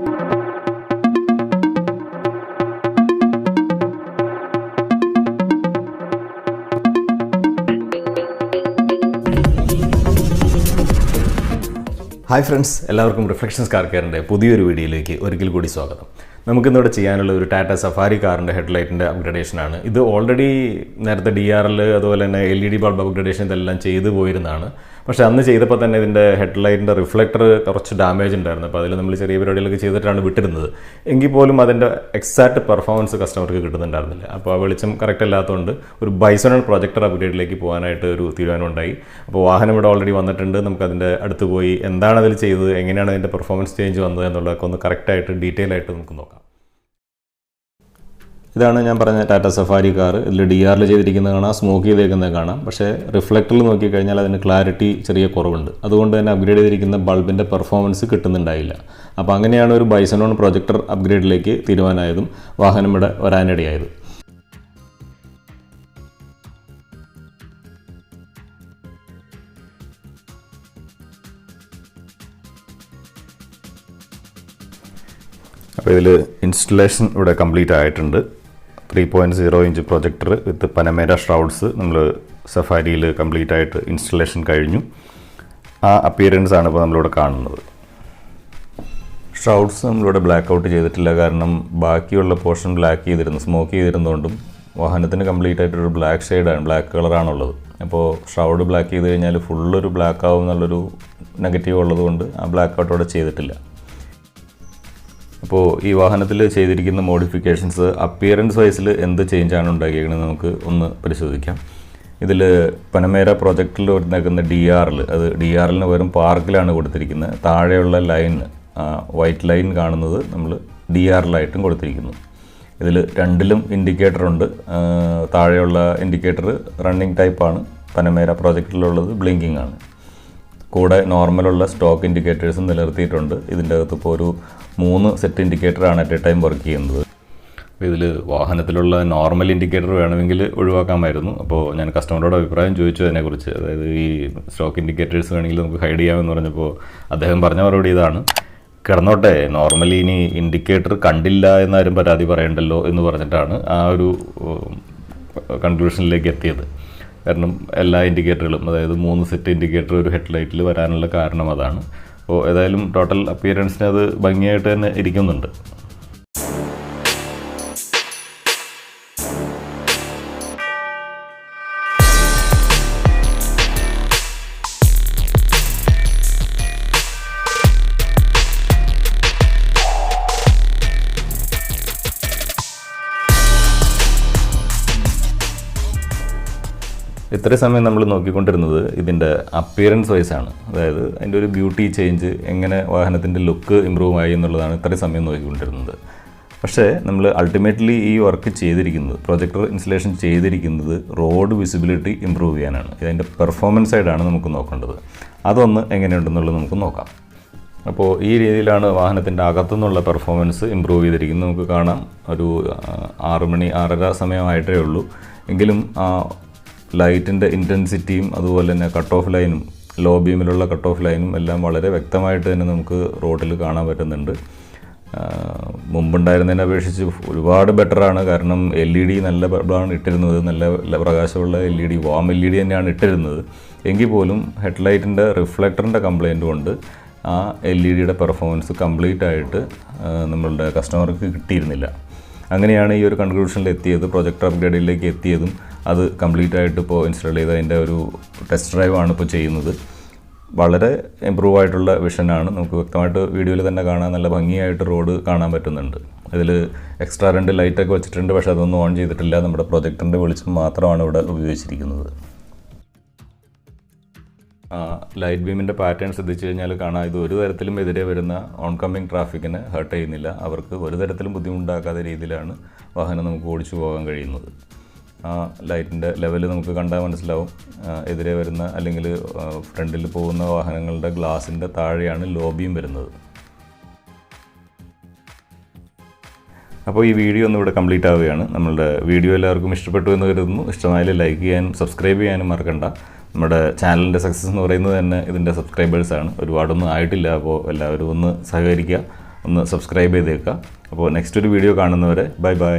Hi friends, എല്ലാവർക്കും reflections car കെയറിൻ്റെ പുതിയൊരു വീഡിയോയിലേക്ക് ഒരിക്കൽ കൂടി സ്വാഗതം. നമുക്കിന്നിവിടെ ചെയ്യാനുള്ള ഒരു ടാറ്റ സഫാരി കാറിൻ്റെ ഹെഡ്ലൈറ്റിൻ്റെ അപ്ഗ്രഡേഷനാണ്. ഇത് ഓൾറെഡി നേരത്തെ DRL അതുപോലെ തന്നെ LED ബൾബ് അപ്ഗ്രഡേഷൻ ഇതെല്ലാം ചെയ്തു പോയിരുന്നതാണ്. പക്ഷേ അന്ന് ചെയ്തപ്പോൾ തന്നെ ഇതിൻ്റെ ഹെഡ്ലൈറ്റിൻ്റെ റിഫ്ലക്ടർ കുറച്ച് ഡാമേജ് ഉണ്ടായിരുന്നു. അപ്പോൾ അതിൽ നമ്മൾ ചെറിയ പരിപാടികളൊക്കെ ചെയ്തിട്ടാണ് വിട്ടിരുന്നത്. എങ്കിൽ പോലും അതിൻ്റെ എക്സാക്റ്റ് പെർഫോമൻസ് കസ്റ്റമർക്ക് കിട്ടുന്നുണ്ടായിരുന്നില്ല. അപ്പോൾ ആ വെളിച്ചം കറക്റ്റ് അല്ലാത്തതുകൊണ്ട് ഒരു ബൈസോണൽ പ്രൊജക്ടർ അപ്ഗ്രേഡിലേക്ക് പോകാനായിട്ട് ഒരു തീരുമാനമുണ്ടായി. അപ്പോൾ വാഹനം ഇവിടെ ഓൾറെഡി വന്നിട്ടുണ്ട്. നമുക്കതിൻ്റെ അടുത്ത് പോയി എന്താണ് അതിൽ ചെയ്തത്, എങ്ങനെയാണ് അതിൻ്റെ പെർഫോമൻസ് ചേഞ്ച് വന്നത് എന്നുള്ളതൊക്കെ ഒന്ന് കറക്റ്റായിട്ട് ഡീറ്റെയിൽ ആയിട്ട് നമുക്ക് നോക്കാം. ഇതാണ് ഞാൻ പറഞ്ഞ ടാറ്റ സഫാരി കാർ. ഇതിൽ DRL ചെയ്തിരിക്കുന്നത് കാണാം, സ്മോക്ക് ചെയ്തേക്കുന്നത് കാണാം. പക്ഷേ റിഫ്ലക്ടറിൽ നോക്കിക്കഴിഞ്ഞാൽ അതിന് ക്ലാരിറ്റി ചെറിയ കുറവുണ്ട്. അതുകൊണ്ട് തന്നെ അപ്ഗ്രേഡ് ചെയ്തിരിക്കുന്ന ബൾബിൻ്റെ പെർഫോമൻസ് കിട്ടുന്നുണ്ടായില്ല. അപ്പോൾ അങ്ങനെയാണ് ഒരു ബൈസോൺ പ്രൊജക്ടർ അപ്ഗ്രേഡിലേക്ക് തീരുമാനമായതും വാഹനം ഇവിടെ വരാനിടയായത്. അപ്പോൾ ഇതിൽ ഇൻസ്റ്റലേഷൻ ഇവിടെ കംപ്ലീറ്റ് ആയിട്ടുണ്ട്. 3.0 ഇഞ്ച് പ്രൊജക്ടർ വിത്ത് പനമേര ഷ്രൗഡ്സ് നമ്മൾ സഫാരിയിൽ കംപ്ലീറ്റ് ആയിട്ട് ഇൻസ്റ്റലേഷൻ കഴിഞ്ഞു. ആ അപ്പിയറൻസ് ആണ് ഇപ്പോൾ നമ്മളിവിടെ കാണുന്നത്. ഷ്രൗഡ്സ് നമ്മളിവിടെ ബ്ലാക്ക് ഔട്ട് ചെയ്തിട്ടില്ല, കാരണം ബാക്കിയുള്ള പോർഷൻ ബ്ലാക്ക് ചെയ്തിരുന്നു, സ്മോക്ക് ചെയ്തിരുന്നതുകൊണ്ടും വാഹനത്തിന് കംപ്ലീറ്റ് ആയിട്ടൊരു ബ്ലാക്ക് ഷെയ്ഡാണ്, ബ്ലാക്ക് കളറാണുള്ളത്. അപ്പോൾ ഷ്രൗഡ് ബ്ലാക്ക് ചെയ്ത് കഴിഞ്ഞാൽ ഫുള്ളൊരു ബ്ലാക്ക് ആവും എന്നുള്ളൊരു നെഗറ്റീവ് ഉള്ളതുകൊണ്ട് ആ ബ്ലാക്ക് ഔട്ട് അവിടെ ചെയ്തിട്ടില്ല. അപ്പോൾ ഈ വാഹനത്തിൽ ചെയ്തിരിക്കുന്ന മോഡിഫിക്കേഷൻസ് അപ്പിയറൻസ് വൈസിൽ എന്ത് ചേഞ്ചാണ് ഉണ്ടാക്കിയിരിക്കുന്നത് നമുക്ക് ഒന്ന് പരിശോധിക്കാം. ഇതിൽ പനമേര പ്രൊജക്ടറിൽ വരുന്നേക്കുന്ന DRL, അത് DRLന് പകരം പാർക്കിലാണ് കൊടുത്തിരിക്കുന്നത്. താഴെയുള്ള ലൈൻ, വൈറ്റ് ലൈൻ കാണുന്നത് നമ്മൾ DRL ആയിട്ടും കൊടുത്തിരിക്കുന്നു. ഇതിൽ രണ്ടിലും ഇൻഡിക്കേറ്റർ ഉണ്ട്. താഴെയുള്ള ഇൻഡിക്കേറ്റർ റണ്ണിങ് ടൈപ്പാണ്, പനമേര പ്രൊജക്ടറിലുള്ളത് ബ്ലിങ്കിങ് ആണ്. കൂടെ നോർമലുള്ള സ്റ്റോക്ക് ഇൻഡിക്കേറ്റേഴ്സും നിലനിർത്തിയിട്ടുണ്ട്. ഇതിൻ്റെ അകത്ത് ഇപ്പോൾ ഒരു 3 സെറ്റ് ഇൻഡിക്കേറ്ററാണ് അറ്റ് എ ടൈം വർക്ക് ചെയ്യുന്നത്. അപ്പോൾ ഇതിൽ വാഹനത്തിലുള്ള നോർമൽ ഇൻഡിക്കേറ്റർ വേണമെങ്കിൽ ഒഴിവാക്കാമായിരുന്നു. അപ്പോൾ ഞാൻ കസ്റ്റമറോട് അഭിപ്രായം ചോദിച്ചു അതിനെക്കുറിച്ച്. അതായത് ഈ സ്റ്റോക്ക് ഇൻഡിക്കേറ്റേഴ്സ് വേണമെങ്കിൽ നമുക്ക് ഹൈഡ് ചെയ്യാമെന്ന് പറഞ്ഞപ്പോൾ അദ്ദേഹം പറഞ്ഞ മറുപടി ഇതാണ്: കിടന്നോട്ടെ, നോർമലി ഇനി ഇൻഡിക്കേറ്റർ കണ്ടില്ല എന്നാരും പരാതി പറയണ്ടല്ലോ എന്ന് പറഞ്ഞിട്ടാണ് ആ ഒരു കൺക്ലൂഷനിലേക്ക് എത്തിയത്. കാരണം എല്ലാ ഇൻഡിക്കേറ്ററുകളും, അതായത് 3 സെറ്റ് ഇൻഡിക്കേറ്റർ ഒരു ഹെഡ്ലൈറ്റിൽ വരാനുള്ള കാരണം അതാണ്. അപ്പോൾ ഏതായാലും ടോട്ടൽ അപ്പിയറൻസിന് അത് ഭംഗിയായിട്ട് തന്നെ ഇരിക്കുന്നുണ്ട്. ഇത്രയും സമയം നമ്മൾ നോക്കിക്കൊണ്ടിരുന്നത് ഇതിൻ്റെ അപ്പിയറൻസ് വൈസാണ്. അതായത് അതിൻ്റെ ഒരു ബ്യൂട്ടി ചേഞ്ച്, എങ്ങനെ വാഹനത്തിൻ്റെ ലുക്ക് ഇമ്പ്രൂവ് ആയി എന്നുള്ളതാണ് ഇത്രയും സമയം നോക്കിക്കൊണ്ടിരുന്നത്. പക്ഷേ നമ്മൾ അൾട്ടിമേറ്റ്ലി ഈ വർക്ക് ചെയ്തിരിക്കുന്നത്, പ്രൊജക്ടർ ഇൻസ്റ്റലേഷൻ ചെയ്തിരിക്കുന്നത് റോഡ് വിസിബിലിറ്റി ഇമ്പ്രൂവ് ചെയ്യാനാണ്. ഇതിൻ്റെ പെർഫോമൻസ് സൈഡാണ് നമുക്ക് നോക്കേണ്ടത്. അതൊന്ന് എങ്ങനെയുണ്ടെന്നുള്ളത് നമുക്ക് നോക്കാം. അപ്പോൾ ഈ രീതിയിലാണ് വാഹനത്തിൻ്റെ അകത്തുനിന്നുള്ള പെർഫോമൻസ് ഇമ്പ്രൂവ് ചെയ്തിരിക്കുന്നത്. നമുക്ക് കാണാം, ഒരു 6 മണി 6:30 സമയമായിട്ടേ ഉള്ളൂ. എങ്കിലും ലൈറ്റിൻ്റെ ഇൻറ്റൻസിറ്റിയും അതുപോലെ തന്നെ കട്ട് ഓഫ് ലൈനും, ലോ ബീമിലുള്ള കട്ട് ഓഫ് ലൈനും എല്ലാം വളരെ വ്യക്തമായിട്ട് തന്നെ നമുക്ക് റോഡിൽ കാണാൻ പറ്റുന്നുണ്ട്. മുമ്പുണ്ടായിരുന്നതിനെ അപേക്ഷിച്ച് ഒരുപാട് ബെറ്ററാണ്. കാരണം LED നല്ല ബൾബാണ് ഇട്ടിരുന്നത്, നല്ല പ്രകാശമുള്ള LED, വാം LED തന്നെയാണ് ഇട്ടിരുന്നത്. എങ്കിൽ പോലും ഹെഡ്ലൈറ്റിൻ്റെ റിഫ്ലക്ടറിൻ്റെ കംപ്ലയിൻറ്റ് കൊണ്ട് ആ LED പെർഫോമൻസ് കംപ്ലീറ്റ് ആയിട്ട് നമ്മളുടെ കസ്റ്റമർക്ക് കിട്ടിയിരുന്നില്ല. അങ്ങനെയാണ് ഈ ഒരു കൺക്ലൂഷനിൽ എത്തിയത്, പ്രൊജക്ടർ അപ്ഗ്രേഡിലേക്ക് എത്തിയതും. അത് കംപ്ലീറ്റ് ആയിട്ട് ഇപ്പോൾ ഇൻസ്റ്റാൾ ചെയ്ത് അതിൻ്റെ ഒരു ടെസ്റ്റ് ഡ്രൈവാണ് ഇപ്പോൾ ചെയ്യുന്നത്. വളരെ ഇമ്പ്രൂവ് ആയിട്ടുള്ള വിഷനാണ്. നമുക്ക് വ്യക്തമായിട്ട് വീഡിയോയിൽ തന്നെ കാണാൻ നല്ല ഭംഗിയായിട്ട് റോഡ് കാണാൻ പറ്റുന്നുണ്ട്. ഇതിൽ എക്സ്ട്രാ 2 ലൈറ്റൊക്കെ വെച്ചിട്ടുണ്ട്, പക്ഷേ അതൊന്നും ഓൺ ചെയ്തിട്ടില്ല. നമ്മുടെ പ്രൊജക്ടറിൻ്റെ വെളിച്ചം മാത്രമാണ് ഇവിടെ ഉപയോഗിച്ചിരിക്കുന്നത്. ലൈറ്റ് ബീമിൻ്റെ പാറ്റേൺ ശ്രദ്ധിച്ചു കഴിഞ്ഞാൽ കാണാം, ഇത് ഒരു തരത്തിലും എതിരെ വരുന്ന ഓൺ കമ്മിങ് ട്രാഫിക്കിനെ ഹേർട്ട് ചെയ്യുന്നില്ല. അവർക്ക് ഒരു തരത്തിലും ബുദ്ധിമുട്ടാക്കാത്ത രീതിയിലാണ് വാഹനം നമുക്ക് ഓടിച്ചു പോകാൻ കഴിയുന്നത്. ആ ലൈറ്റിൻ്റെ ലെവൽ നമുക്ക് കണ്ടാൽ മനസ്സിലാവും. എതിരെ വരുന്ന അല്ലെങ്കിൽ ഫ്രണ്ടിൽ പോകുന്ന വാഹനങ്ങളുടെ ഗ്ലാസിൻ്റെ താഴെയാണ് ലോ ബീം വരുന്നത്. അപ്പോൾ ഈ വീഡിയോ ഒന്ന് ഇവിടെ കംപ്ലീറ്റ് ആവുകയാണ്. നമ്മളുടെ വീഡിയോ എല്ലാവർക്കും ഇഷ്ടപ്പെട്ടു എന്ന് കരുതുന്നു. ഇഷ്ടമായാലും ലൈക്ക് ചെയ്യാനും സബ്സ്ക്രൈബ് ചെയ്യാനും മറക്കണ്ട. നമ്മുടെ ചാനലിൻ്റെ സക്സസ് എന്ന് പറയുന്നത് തന്നെ ഇതിൻ്റെ സബ്സ്ക്രൈബേഴ്സാണ്. ഒരുപാടൊന്നും ആയിട്ടില്ല. അപ്പോൾ എല്ലാവരും ഒന്ന് സഹകരിക്കുക. ഒന്ന് സബ്സ്ക്രൈബ് ചെയ്തേക്കുക. അപ്പോൾ നെക്സ്റ്റ് ഒരു വീഡിയോ കാണുന്നവരെ ബൈ ബൈ.